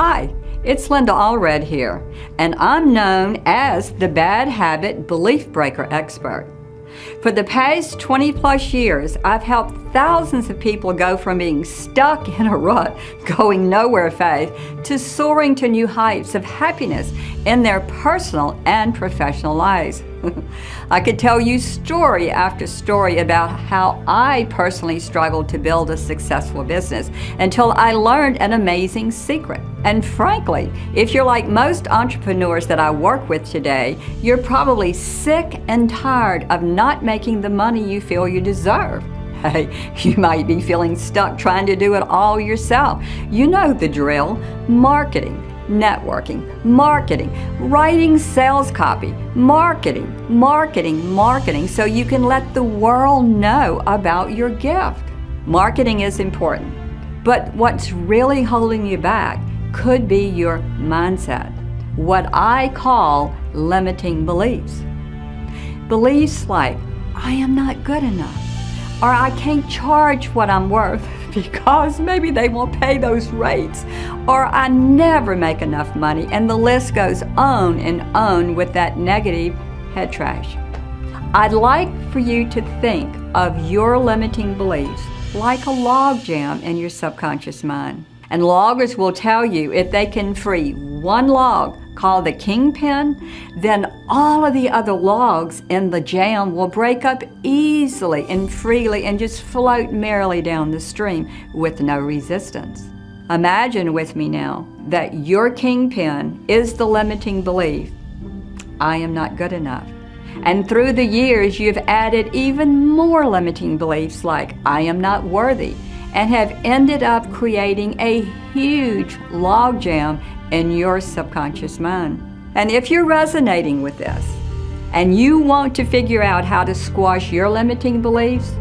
Hi, it's Linda Allred here, and I'm known as the Bad Habit Belief Breaker Expert. For the past 20 plus years, I've helped thousands of people go from being stuck in a rut, going nowhere phase, to soaring to new heights of happiness in their personal and professional lives. I could tell you story after story about how I personally struggled to build a successful business until I learned an amazing secret. And frankly, if you're like most entrepreneurs that I work with today, you're probably sick and tired of not making the money you feel you deserve. Hey, you might be feeling stuck trying to do it all yourself. You know the drill: marketing, networking, marketing, writing sales copy, marketing, so you can let the world know about your gift. Marketing is important, but what's really holding you back could be your mindset, what I call limiting beliefs. Beliefs like, I am not good enough, or I can't charge what I'm worth because maybe they won't pay those rates, or I never make enough money, and the list goes on and on with that negative head trash. I'd like for you to think of your limiting beliefs like a log jam in your subconscious mind. And loggers will tell you if they can free one log called the kingpin, then all of the other logs in the jam will break up easily and freely and just float merrily down the stream with no resistance. Imagine with me now that your kingpin is the limiting belief, I am not good enough. And through the years, you've added even more limiting beliefs like, I am not worthy, and have ended up creating a huge logjam in your subconscious mind. And if you're resonating with this, and you want to figure out how to squash your limiting beliefs,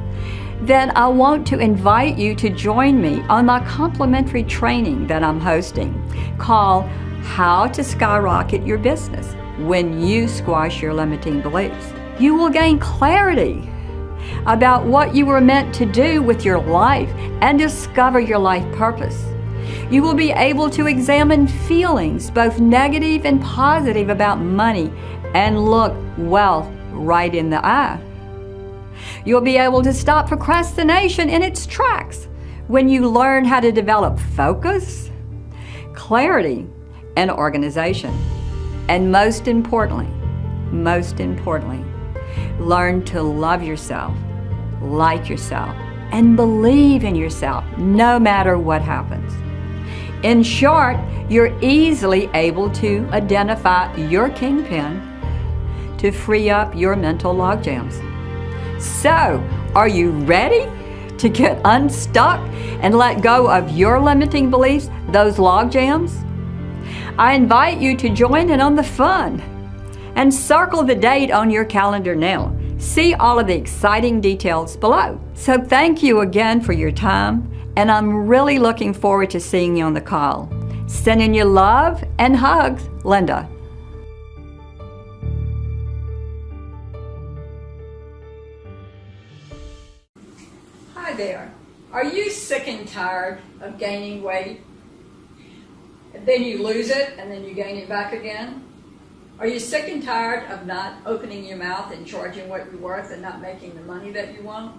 then I want to invite you to join me on my complimentary training that I'm hosting called How to Skyrocket Your Business When You Squash Your Limiting Beliefs. You will gain clarity about what you were meant to do with your life and discover your life purpose. You will be able to examine feelings, both negative and positive, about money and look wealth right in the eye. You'll be able to stop procrastination in its tracks when you learn how to develop focus, clarity, and organization. And most importantly, learn to love yourself, like yourself, and believe in yourself no matter what happens. In short, you're easily able to identify your kingpin to free up your mental logjams. So, are you ready to get unstuck and let go of your limiting beliefs, those logjams? I invite you to join in on the fun and circle the date on your calendar now. See all of the exciting details below. So thank you again for your time, and I'm really looking forward to seeing you on the call. Sending you love and hugs, Linda. Hi there. Are you sick and tired of gaining weight? And then you lose it and then you gain it back again? Are you sick and tired of not opening your mouth and charging what you're worth and not making the money that you want?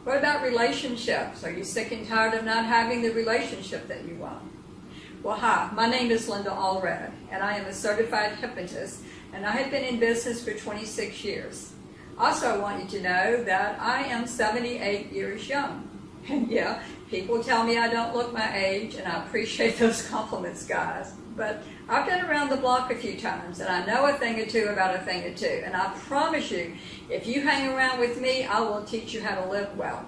What about relationships? Are you sick and tired of not having the relationship that you want? Well, hi, my name is Linda Allred, and I am a certified hypnotist, and I have been in business for 26 years. Also, I want you to know that I am 78 years young. And yeah, people tell me I don't look my age, and I appreciate those compliments, guys. But I've been around the block a few times, and I know a thing or two about a thing or two. And I promise you, if you hang around with me, I will teach you how to live well.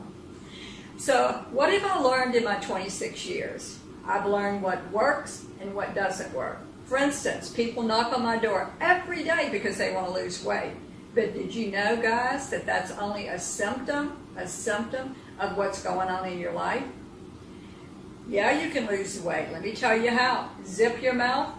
So what have I learned in my 26 years? I've learned what works and what doesn't work. For instance, people knock on my door every day because they want to lose weight. But did you know, guys, that that's only a symptom of what's going on in your life? Yeah, you can lose weight. Let me tell you how. Zip your mouth,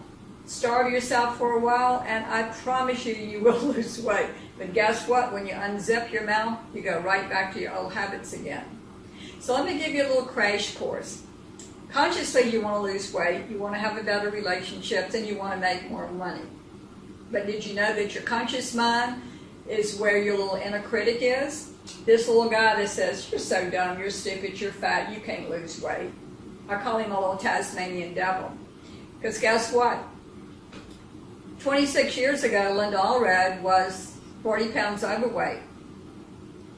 starve yourself for a while, and I promise you, you will lose weight. But guess what? When you unzip your mouth, you go right back to your old habits again. So let me give you a little crash course. Consciously, you want to lose weight, you want to have a better relationship, and you want to make more money. But did you know that your conscious mind is where your little inner critic is? This little guy that says, you're so dumb, you're stupid, you're fat, you can't lose weight. I call him a little Tasmanian devil. Because guess what? 26 years ago, Linda Allred was 40 pounds overweight.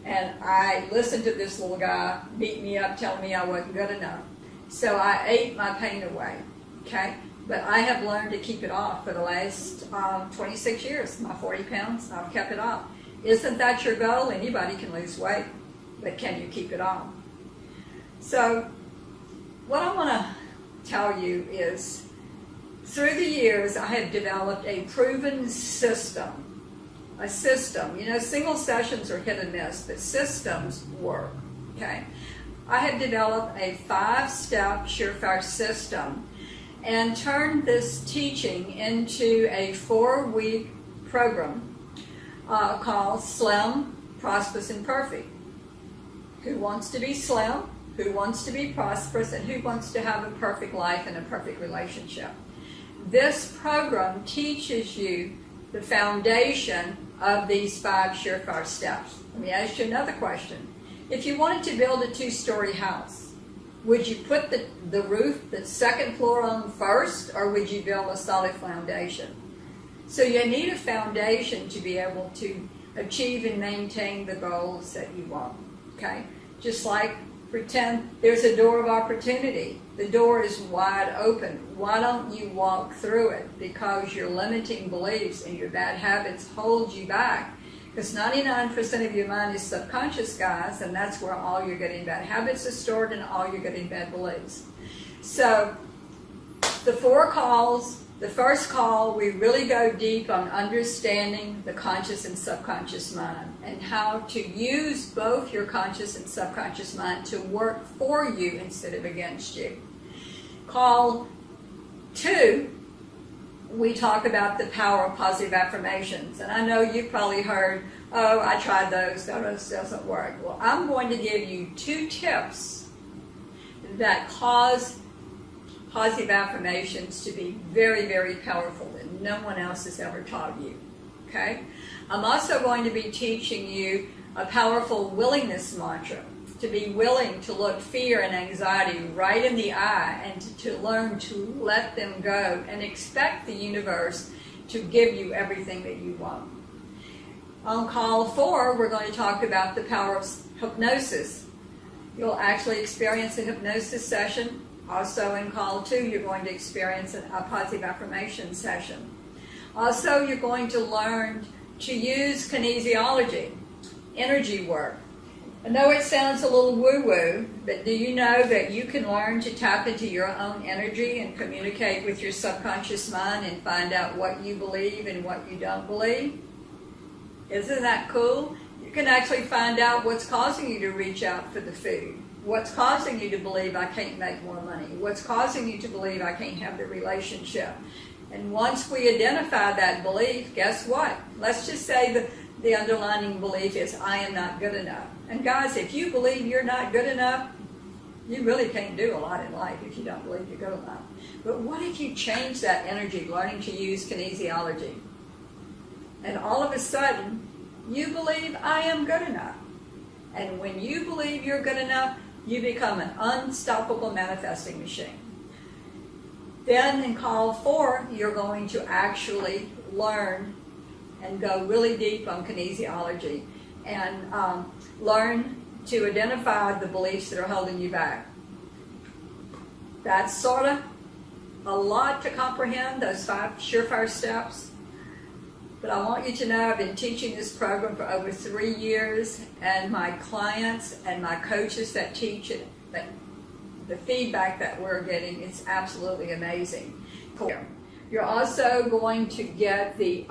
And I listened to this little guy beat me up, telling me I wasn't good enough. So I ate my pain away, okay? But I have learned to keep it off for the last 26 years. My 40 pounds, I've kept it off. Isn't that your goal? Anybody can lose weight, but can you keep it off? So what I want to tell you is, through the years, I have developed a proven system. A system. You know, single sessions are hit and miss, but systems work, okay? I have developed a 5-step surefire system and turned this teaching into a 4-week program called Slim, Prosperous, and Perfect. Who wants to be slim? Who wants to be prosperous? And who wants to have a perfect life and a perfect relationship? This program teaches you the foundation of these 5 surefire steps. Let me ask you another question. If you wanted to build a 2-story house, would you put the roof, the 2nd floor on first, or would you build a solid foundation? So you need a foundation to be able to achieve and maintain the goals that you want, okay? Just like pretend there's a door of opportunity. The door is wide open. Why don't you walk through it? Because your limiting beliefs and your bad habits hold you back. Because 99% of your mind is subconscious, guys, and that's where all your good and bad habits are stored and all your good and bad beliefs. So the 4 calls, the first call, we really go deep on understanding the conscious and subconscious mind and how to use both your conscious and subconscious mind to work for you instead of against you. Call 2, we talk about the power of positive affirmations. And I know you've probably heard, oh, I tried those, those doesn't work. Well, I'm going to give you 2 tips that cause positive affirmations to be very, very powerful that no one else has ever taught you, okay? I'm also going to be teaching you a powerful willingness mantra, to be willing to look fear and anxiety right in the eye and to learn to let them go and expect the universe to give you everything that you want. On call 4, we're going to talk about the power of hypnosis. You'll actually experience a hypnosis session. Also in call 2, you're going to experience a positive affirmation session. Also, you're going to learn to use kinesiology, energy work. I know it sounds a little woo-woo, but do you know that you can learn to tap into your own energy and communicate with your subconscious mind and find out what you believe and what you don't believe? Isn't that cool? You can actually find out what's causing you to reach out for the food. What's causing you to believe I can't make more money? What's causing you to believe I can't have the relationship? And once we identify that belief, guess what? Let's just say the underlying belief is I am not good enough. And guys, if you believe you're not good enough, you really can't do a lot in life if you don't believe you're good enough. But what if you change that energy, learning to use kinesiology? And all of a sudden, you believe I am good enough. And when you believe you're good enough, you become an unstoppable manifesting machine. Then in call 4, you're going to actually learn and go really deep on kinesiology and learn to identify the beliefs that are holding you back. That's sort of a lot to comprehend, those 5 surefire steps. But I want you to know I've been teaching this program for over 3 years, and my clients and my coaches that teach it, the feedback that we're getting is absolutely amazing. You're also going to get the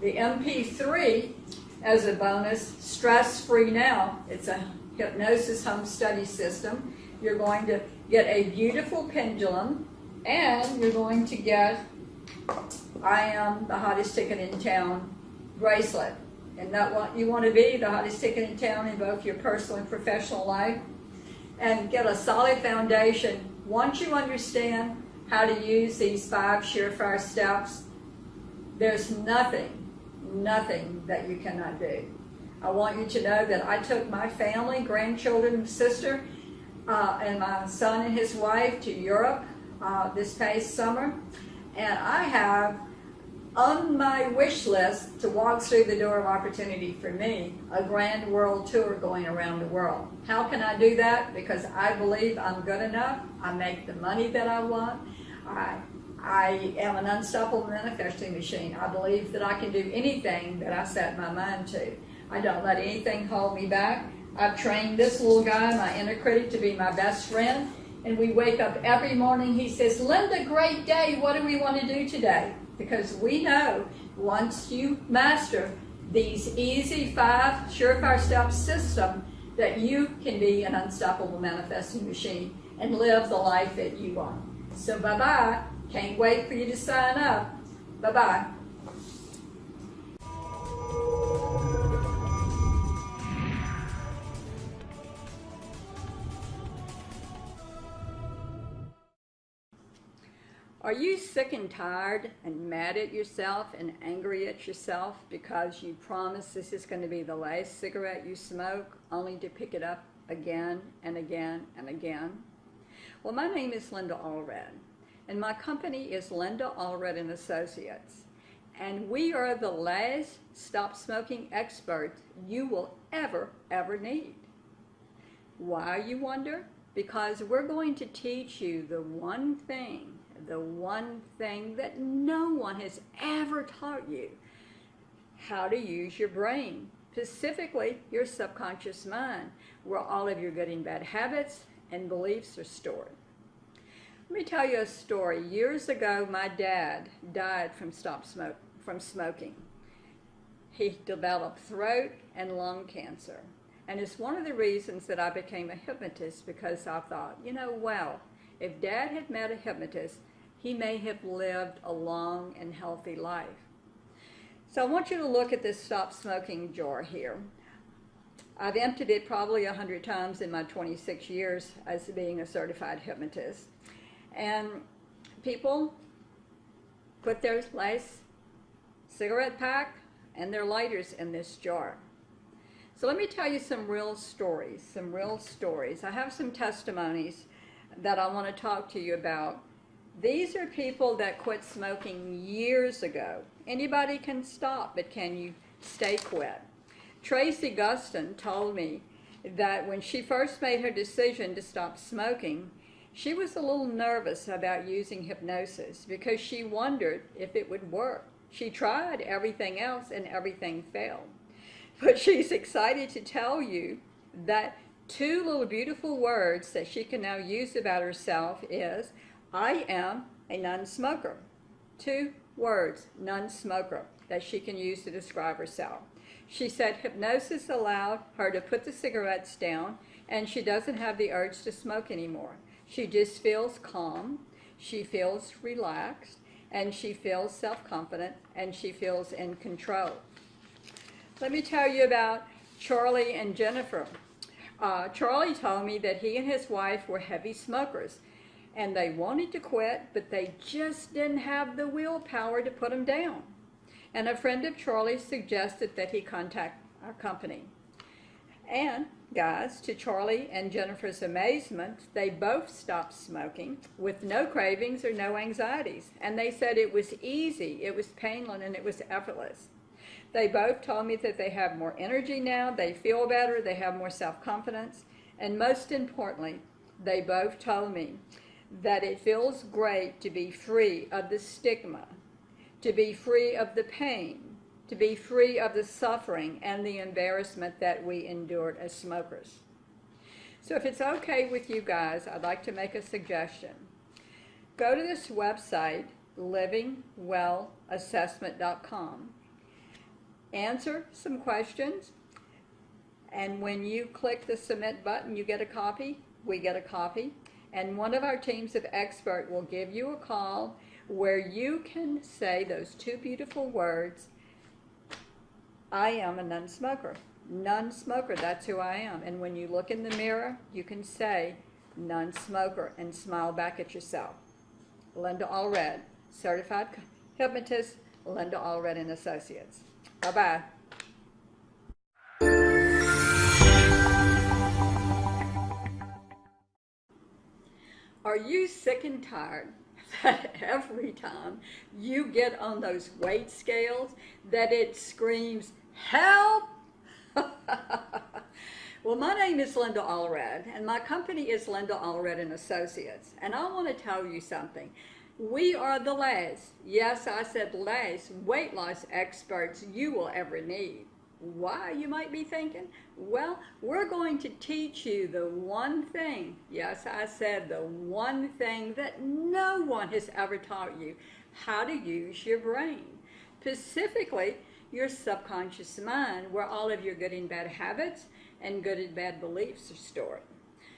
MP3 as a bonus, Stress-Free Now. It's a hypnosis home study system. You're going to get a beautiful pendulum, and you're going to get I Am the Hottest Ticket in Town bracelet. And that what you want to be, the hottest ticket in town in both your personal and professional life, and get a solid foundation once you understand how to use these 5 surefire steps, there's nothing that you cannot do. I want you to know that I took my family, grandchildren, sister, and my son and his wife to Europe this past summer, and I have on my wish list to walk through the door of opportunity for me, a grand world tour going around the world. How can I do that? Because I believe I'm good enough. I make the money that I want. I am an unstoppable manifesting machine. I believe that I can do anything that I set my mind to. I don't let anything hold me back. I've trained this little guy, my inner critic, to be my best friend. And we wake up every morning, he says, Linda, great day. What do we want to do today? Because we know once you master these easy 5 surefire step system that you can be an unstoppable manifesting machine and live the life that you want. So bye-bye. Can't wait for you to sign up. Bye-bye. Are you sick and tired and mad at yourself and angry at yourself because you promised this is going to be the last cigarette you smoke, only to pick it up again and again and again? Well, my name is Linda Allred, and my company is Linda Allred and Associates, and we are the last stop smoking experts you will ever need. Why, you wonder? Because we're going to teach you the one thing that no one has ever taught you: how to use your brain, specifically your subconscious mind, where all of your good and bad habits and beliefs are stored. Let me tell you a story. Years ago, my dad died from smoking. He developed throat and lung cancer. And it's one of the reasons that I became a hypnotist, because I thought, well, if Dad had met a hypnotist, he may have lived a long and healthy life. So I want you to look at this stop smoking jar here. I've emptied it probably 100 times in my 26 years as being a certified hypnotist. And people put their last cigarette pack and their lighters in this jar. So let me tell you some real stories. I have some testimonies that I want to talk to you about. These are people that quit smoking years ago. Anybody can stop, but can you stay quit? Tracy Guston told me that when she first made her decision to stop smoking, she was a little nervous about using hypnosis because she wondered if it would work. She tried everything else and everything failed. But she's excited to tell you that 2 little beautiful words that she can now use about herself is, I am a non-smoker. 2 words, non-smoker, that she can use to describe herself. She said hypnosis allowed her to put the cigarettes down, and she doesn't have the urge to smoke anymore. She just feels calm, she feels relaxed, and she feels self-confident, and she feels in control. Let me tell you about Charlie and Jennifer. Charlie told me that he and his wife were heavy smokers, and they wanted to quit, but they just didn't have the willpower to put them down. And a friend of Charlie suggested that he contact our company. And guys, to Charlie and Jennifer's amazement, they both stopped smoking with no cravings or no anxieties. And they said it was easy, it was painless, and it was effortless. They both told me that they have more energy now, they feel better, they have more self-confidence, and most importantly, they both told me that it feels great to be free of the stigma, to be free of the pain, to be free of the suffering and the embarrassment that we endured as smokers. So if it's okay with you guys, I'd like to make a suggestion. Go to this website, livingwellassessment.com. Answer some questions, and when you click the submit button, you get a copy, we get a copy, and one of our teams of experts will give you a call where you can say those 2 beautiful words, I am a non-smoker. Non-smoker, that's who I am. And when you look in the mirror, you can say, non-smoker, and smile back at yourself. Linda Allred, certified hypnotist, Linda Allred and Associates. Bye-bye. Are you sick and tired that every time you get on those weight scales that it screams, help? Well, my name is Linda Allred, and my company is Linda Allred and Associates. And I want to tell you something. We are the last, yes, I said last, weight loss experts you will ever need. Why, you might be thinking? Well, we're going to teach you the one thing, yes, I said the one thing that no one has ever taught you, how to use your brain. Specifically, your subconscious mind, where all of your good and bad habits and good and bad beliefs are stored.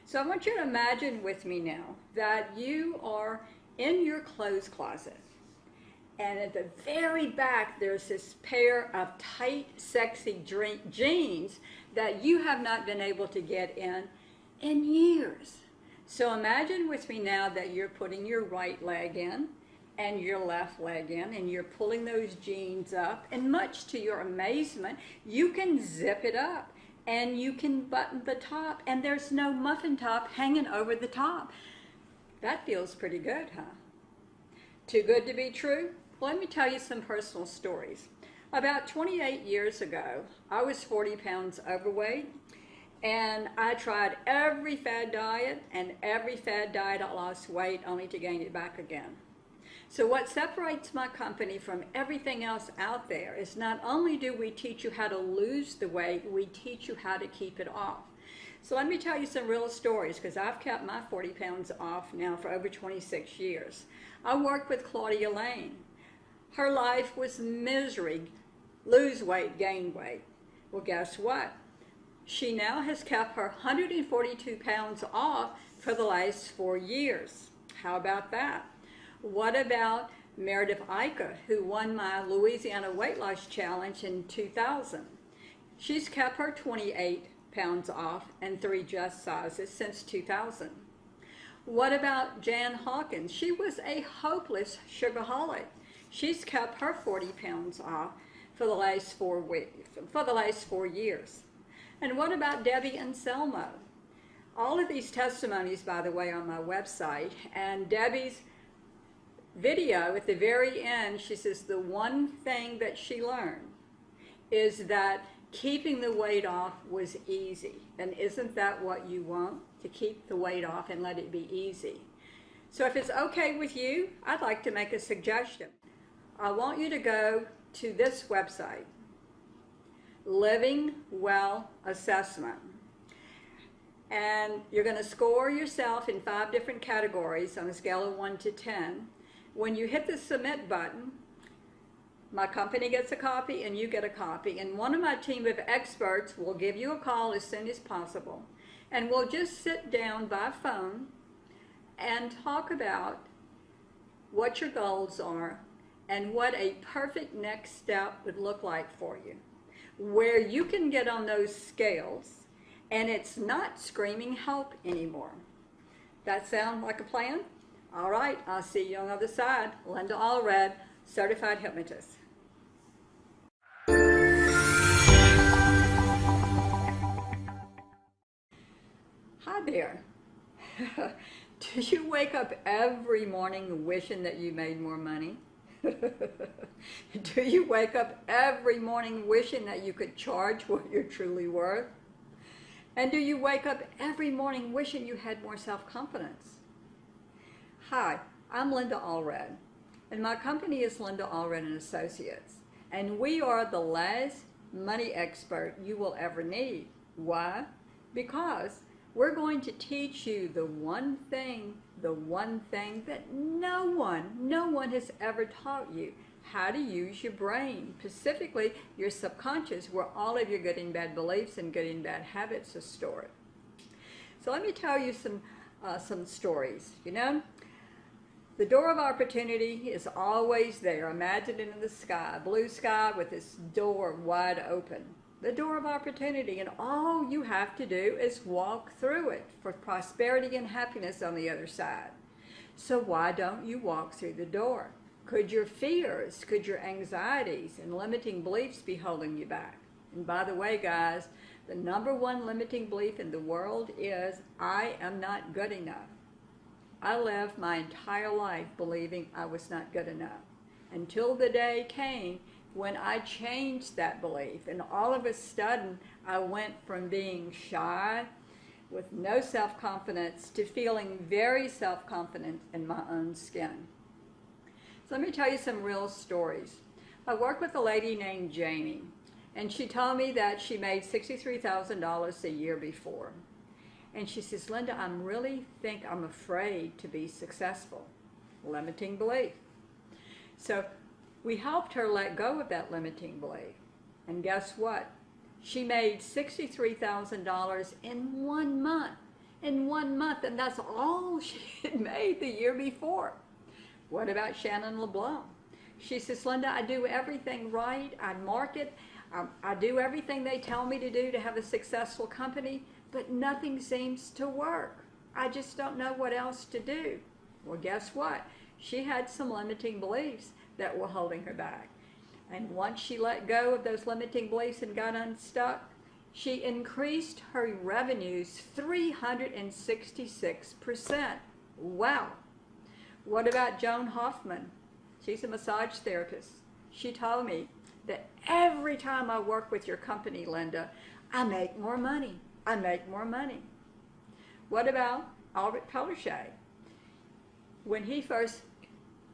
So I want you to imagine with me now that you are in your clothes closet, and at the very back there's this pair of tight, sexy jeans that you have not been able to get in years. So imagine with me now that you're putting your right leg in and your left leg in, and you're pulling those jeans up, and much to your amazement, you can zip it up and you can button the top, and there's no muffin top hanging over the top. That feels pretty good, huh? Too good to be true? Well, let me tell you some personal stories. About 28 years ago, I was 40 pounds overweight, and I tried every fad diet, and every fad diet I lost weight only to gain it back again. So what separates my company from everything else out there is not only do we teach you how to lose the weight, we teach you how to keep it off. So let me tell you some real stories, because I've kept my 40 pounds off now for over 26 years. I worked with Claudia Lane. Her life was misery, lose weight, gain weight. Well, guess what? She now has kept her 142 pounds off for the last 4 years. How about that? What about Meredith Ica, who won my Louisiana Weight Loss Challenge in 2000? She's kept her 28 pounds off and 3 just sizes since 2000. What about Jan Hawkins? She was a hopeless sugarholic. She's kept her 40 pounds off for the last 4 years. And what about Debbie Anselmo? All of these testimonies, by the way, are on my website, and Debbie's video at the very end, she says the one thing that she learned is that keeping the weight off was easy. And isn't that what you want? To keep the weight off and let it be easy. So if it's okay with you, I'd like to make a suggestion. I want you to go to this website, Living Well Assessment. And you're going to score yourself in 5 different categories on a scale of 1 to 10. When you hit the submit button, my company gets a copy and you get a copy, and one of my team of experts will give you a call as soon as possible, and we'll just sit down by phone and talk about what your goals are and what a perfect next step would look like for you, where you can get on those scales and it's not screaming help anymore. That sound like a plan? All right, I'll see you on the other side. Linda Allred, certified hypnotist. Hi there. Do you wake up every morning wishing that you made more money? Do you wake up every morning wishing that you could charge what you're truly worth? And do you wake up every morning wishing you had more self-confidence? Hi, I'm Linda Allred, and my company is Linda Allred and Associates, and we are the last money expert you will ever need. Why? Because we're going to teach you the one thing that no one has ever taught you, how to use your brain, specifically your subconscious, where all of your good and bad beliefs and good and bad habits are stored. So let me tell you some stories. You know, the door of opportunity is always there. Imagine it in the sky, blue sky with this door wide open. the door of opportunity, and all you have to do is walk through it for prosperity and happiness on the other side. So why don't you walk through the door? Could your fears, could your anxieties and limiting beliefs be holding you back? And by the way, guys, the number one limiting belief in the world is, I am not good enough. I lived my entire life believing I was not good enough, until the day came when I changed that belief, and all of a sudden I went from being shy with no self-confidence to feeling very self-confident in my own skin. So let me tell you some real stories. I worked with a lady named Jamie, and she told me that she made $63,000 a year before. And she says, Linda, I'm afraid to be successful. Limiting belief. So we helped her let go of that limiting belief. And guess what? She made $63,000 in 1 month. In 1 month, and that's all she had made the year before. What about Shannon LeBlanc? She says, Linda, I do everything right. I market. I do everything they tell me to do to have a successful company, but nothing seems to work. I just don't know what else to do. Well, guess what? She had some limiting beliefs that were holding her back. And once she let go of those limiting beliefs and got unstuck, she increased her revenues 366%. Wow. What about Joan Hoffman? She's a massage therapist. She told me that every time I work with your company, Linda, I make more money. I make more money. What about Allred? When he first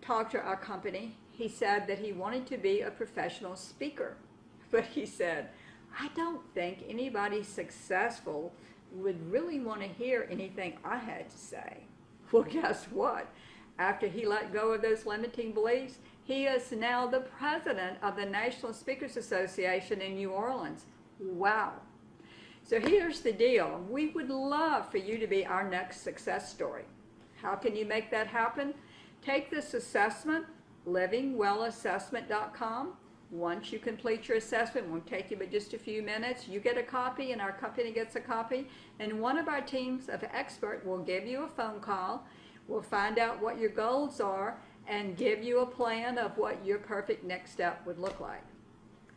talked to our company, he said that he wanted to be a professional speaker. But he said, I don't think anybody successful would really want to hear anything I had to say. Well, guess what? After he let go of those limiting beliefs, he is now the president of the National Speakers Association in New Orleans. Wow. So here's the deal. We would love for you to be our next success story. How can you make that happen? Take this assessment, livingwellassessment.com. Once you complete your assessment, it won't take you but just a few minutes. You get a copy and our company gets a copy, and one of our teams of experts will give you a phone call. We'll find out what your goals are and give you a plan of what your perfect next step would look like.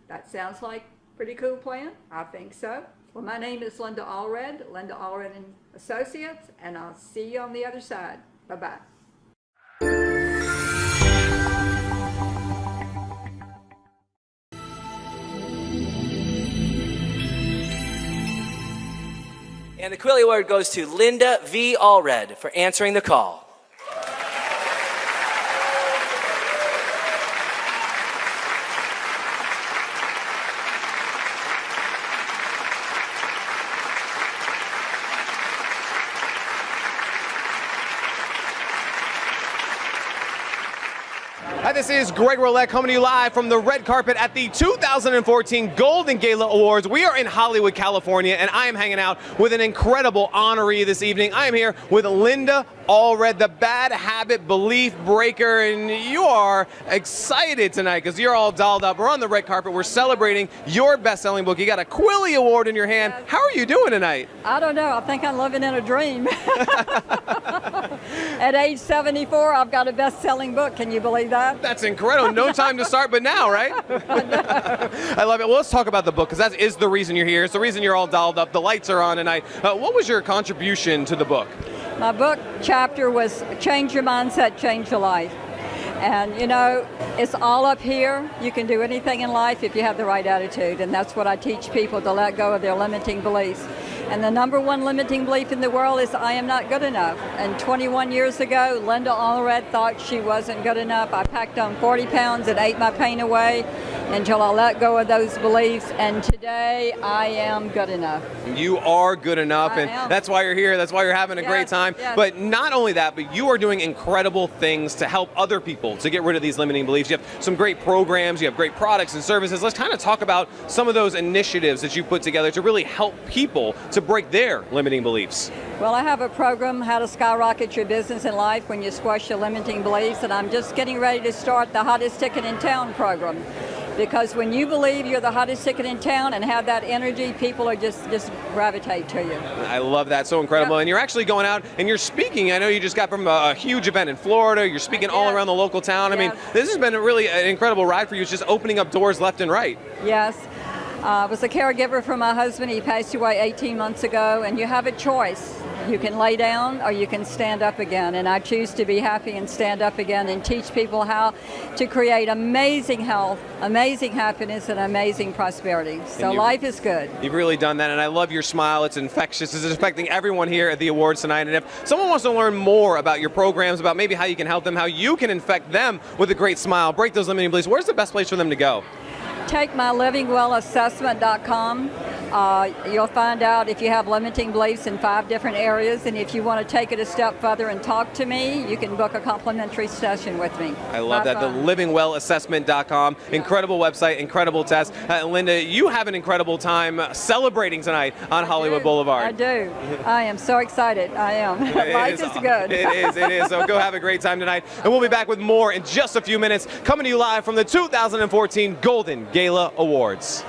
That sounds like a pretty cool plan? I think so. Well, my name is Linda Allred, Linda Allred and Associates, and I'll see you on the other side. Bye-bye. And the Quilly Award goes to Linda V. Allred for answering the call. Hi, this is Greg Rollett coming to you live from the red carpet at the 2014 Golden Gala Awards. We are in Hollywood, California, and I am hanging out with an incredible honoree this evening. I am here with Linda Allred, the Bad Habit Belief Breaker, and you are excited tonight because you're all dolled up. We're on the red carpet. We're celebrating your best-selling book. You got a Quilly Award in your hand. Yes. How are you doing tonight? I don't know. I think I'm living in a dream. At age 74, I've got a best-selling book. Can you believe that? That's incredible. No time to start but now, right? I love it. Well, let's talk about the book because that is the reason you're here. It's the reason you're all dolled up. The lights are on tonight. What was your contribution to the book? My book chapter was Change Your Mindset, Change Your Life. And you know, it's all up here. You can do anything in life if you have the right attitude, and that's what I teach people, to let go of their limiting beliefs. And the number one limiting belief in the world is I am not good enough. And 21 years ago, Linda Allred thought she wasn't good enough. I packed on 40 pounds and ate my pain away until I let go of those beliefs. And today, I am good enough. You are good enough, and that's why you're here. That's why you're having a great time. Yes. But not only that, but you are doing incredible things to help other people to get rid of these limiting beliefs. You have some great programs. You have great products and services. Let's kind of talk about some of those initiatives that you put together to really help people to break their limiting beliefs. Well, I have a program, How to Skyrocket Your Business in Life When You Squash Your Limiting Beliefs, and I'm just getting ready to start the Hottest Ticket in Town program. because when you believe you're the hottest ticket in town and have that energy, people are just gravitate to you. I love that. So incredible. Yep. And you're actually going out and you're speaking. I know you just got from a huge event in Florida. You're speaking all around the local town. I mean, this has been really an incredible ride for you. It's just opening up doors left and right. Yes. I was a caregiver for my husband. He passed away 18 months ago, and you have a choice. You can lay down or you can stand up again, and I choose to be happy and stand up again and teach people how to create amazing health, amazing happiness, and amazing prosperity. So life is good. You've really done that, and I love your smile. It's infectious. It's affecting everyone here at the awards tonight, and if someone wants to learn more about your programs, about maybe how you can help them, how you can infect them with a great smile, break those limiting beliefs, where's the best place for them to go? Take my livingwellassessment.com. You'll find out if you have limiting beliefs in 5 different areas, and if you want to take it a step further and talk to me, you can book a complimentary session with me. I love that. The livingwellassessment.com. Yeah. Incredible website, incredible test. Linda, you have an incredible time celebrating tonight on Hollywood Boulevard. I do. I am so excited. I am. Life is good. It is. So go have a great time tonight. And we'll be back with more in just a few minutes, coming to you live from the 2014 Golden Gala Awards.